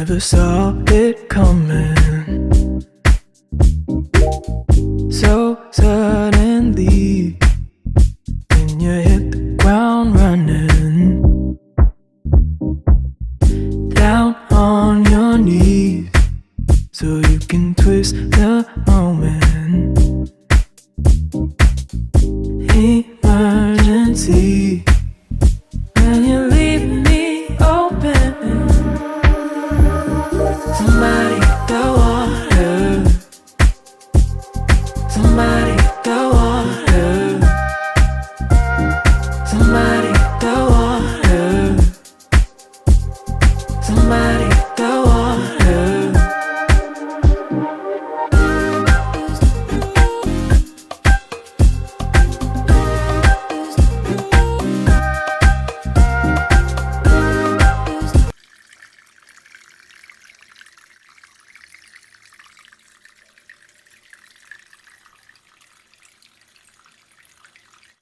never saw it coming. So suddenly, when you hit the ground running, down on your knees, so you can twist the moment. Emergency, when you leave me open. Somebody get the water. Somebody get the water. Somebody